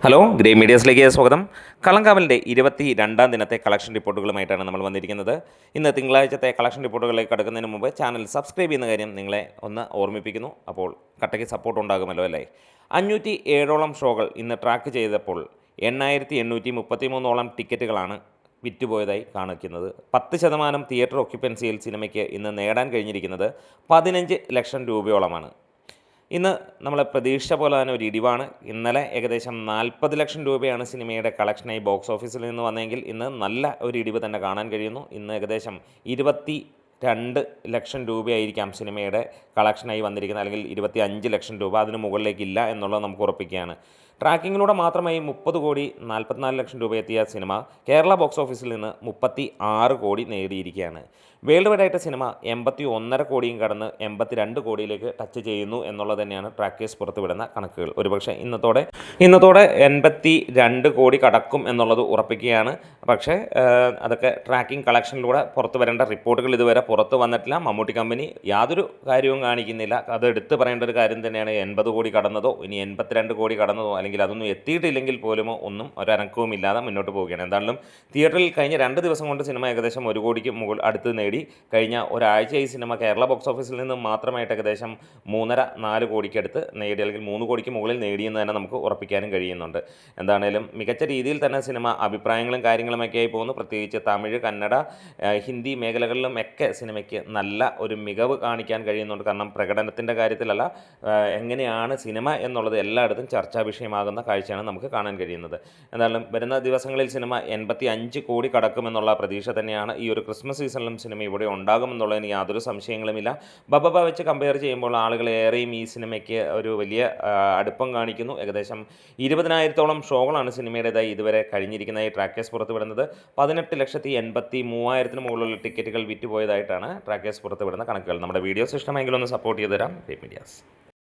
Hello grey മീഡിയസിലേക്ക് സ്വാഗതം. കളങ്കാവലിൻ്റെ 22-ാം ദിനത്തെ collection റിപ്പോർട്ടുകളുമായിട്ടാണ് നമ്മൾ വന്നിരിക്കുന്നത്. ഇന്ന് തിങ്കളാഴ്ചത്തെ കളക്ഷൻ റിപ്പോർട്ടുകളിലേക്ക് കടക്കുന്നതിന് മുമ്പ് ചാനൽ സബ്സ്ക്രൈബ് ചെയ്യുന്ന കാര്യം നിങ്ങളെ ഒന്ന് ഓർമ്മിപ്പിക്കുന്നു. അപ്പോൾ കട്ടയ്ക്ക് സപ്പോർട്ട് ഉണ്ടാകുമല്ലോ അല്ലേ. 507ഓളം ഷോകൾ ഇന്ന് ട്രാക്ക് ചെയ്തപ്പോൾ 8833ഓളം ടിക്കറ്റുകളാണ് വിറ്റുപോയതായി കാണിക്കുന്നത്. 10% തിയേറ്റർ ഒക്യുപ്പൻസിയിൽ സിനിമയ്ക്ക് ഇന്ന് നേടാൻ കഴിഞ്ഞിരിക്കുന്നത് 15 ലക്ഷം രൂപയോളമാണ്. ഇന്ന് നമ്മൾ പ്രതീക്ഷിച്ച പോലെ തന്നെ ഒരു ഇടിവാണ്. ഇന്നലെ ഏകദേശം 40 ലക്ഷം രൂപയാണ് സിനിമയുടെ കളക്ഷനായി ബോക്സ് ഓഫീസിൽ നിന്ന് വന്നെങ്കിൽ ഇന്ന് നല്ല ഒരു ഇടിവ് തന്നെ കാണാൻ കഴിയുന്നു. ഇന്ന് ഏകദേശം 22 ലക്ഷം രൂപയായിരിക്കാം സിനിമയുടെ കളക്ഷനായി വന്നിരിക്കുന്നത്, അല്ലെങ്കിൽ 25 ലക്ഷം രൂപ, അതിന് മുകളിലേക്കില്ല എന്നുള്ളത് നമുക്ക് ഉറപ്പിക്കുകയാണ്. ട്രാക്കിങ്ങിലൂടെ മാത്രമായി 30 കോടി 44 ലക്ഷം രൂപ എത്തിയ സിനിമ കേരള ബോക്സ് ഓഫീസിൽ നിന്ന് 36 കോടി നേടിയിരിക്കുകയാണ്. വേൾഡ് വൈഡായിട്ട് സിനിമ 81.5 കോടിയും കടന്ന് 82 കോടിയിലേക്ക് ടച്ച് ചെയ്യുന്നു എന്നുള്ളത് തന്നെയാണ് ട്രാക്കേഴ്സ് പുറത്തുവിടുന്ന കണക്കുകൾ. ഒരുപക്ഷെ ഇന്നത്തോടെ 82 കോടി കടക്കും എന്നുള്ളത് ഉറപ്പിക്കുകയാണ്. പക്ഷേ അതൊക്കെ ട്രാക്കിംഗ് കളക്ഷനിലൂടെ പുറത്തു വരേണ്ട റിപ്പോർട്ടുകൾ ഇതുവരെ പുറത്ത് വന്നിട്ടില്ല. മമ്മൂട്ടി കമ്പനി യാതൊരു കാര്യവും കാണിക്കുന്നില്ല. അത് എടുത്തു പറയേണ്ട ഒരു കാര്യം തന്നെയാണ്. 80 കോടി കടന്നതോ ഇനി 82 കോടി കടന്നതോ അല്ലെങ്കിൽ അതൊന്നും എത്തിയിട്ടില്ലെങ്കിൽ പോലുമോ ഒന്നും ഒരനക്കവും ഇല്ലാതെ മുന്നോട്ട് പോവുകയാണ്. എന്തായാലും തിയേറ്ററിൽ കഴിഞ്ഞ 2 ദിവസം കൊണ്ട് സിനിമ ഏകദേശം 1 കോടിക്ക് അടുത്ത് നേടി. കഴിഞ്ഞ ഒരാഴ്ച ഈ സിനിമ കേരള ബോക്സ് ഓഫീസിൽ നിന്ന് മാത്രമായിട്ട് ഏകദേശം 3.5-4 കോടിക്കടുത്ത് നേടി, അല്ലെങ്കിൽ 3 കോടിക്ക് മുകളിൽ നേടിയെന്ന് തന്നെ നമുക്ക് ഉറപ്പിക്കാനും കഴിയുന്നുണ്ട്. എന്താണേലും മികച്ച രീതിയിൽ തന്നെ സിനിമ അഭിപ്രായങ്ങളും കാര്യങ്ങളുമൊക്കെയായി പോകുന്നു. പ്രത്യേകിച്ച് തമിഴ്, കന്നഡ, ഹിന്ദി മേഖലകളിലും ഒക്കെ സിനിമയ്ക്ക് നല്ല ഒരു മികവ് കാണിക്കാൻ കഴിയുന്നുണ്ട്. കാരണം പ്രകടനത്തിൻ്റെ കാര്യത്തിലല്ല, എങ്ങനെയാണ് സിനിമ എന്നുള്ളത് എല്ലായിടത്തും ചർച്ചാ വിഷയമാകുന്ന കാഴ്ചയാണ് നമുക്ക് കാണാൻ കഴിയുന്നത്. എന്തായാലും വരുന്ന ദിവസങ്ങളിൽ സിനിമ 85 കോടി കടക്കുമെന്നുള്ള പ്രതീക്ഷ തന്നെയാണ്. ഈ ഒരു ക്രിസ്മസ് സീസണിലും സിനിമ ഇവിടെ ഉണ്ടാകുമെന്നുള്ളതിന് യാതൊരു സംശയങ്ങളുമില്ല. ബബബ വെച്ച് കമ്പയർ ചെയ്യുമ്പോൾ ആളുകൾ ഏറെയും ഈ സിനിമയ്ക്ക് ഒരു വലിയ അടുപ്പം കാണിക്കുന്നു. ഏകദേശം 20,000-ഓളം ഷോകളാണ് സിനിമയുടേതായി ഇതുവരെ കഴിഞ്ഞിരിക്കുന്നതായി ട്രാക്കേഴ്സ് പുറത്തുവിടുന്നത്. 18,83,000-ന് മുകളിലുള്ള ടിക്കറ്റുകൾ വിറ്റുപോയതായിട്ടാണ് ട്രാക്കേഴ്സ് പുറത്തുവിടുന്ന കണക്കുകൾ. നമ്മുടെ വീഡിയോസ് ഇഷ്ടമെങ്കിൽ ഒന്ന് സപ്പോർട്ട് ചെയ്തു തരാം. Grey medias.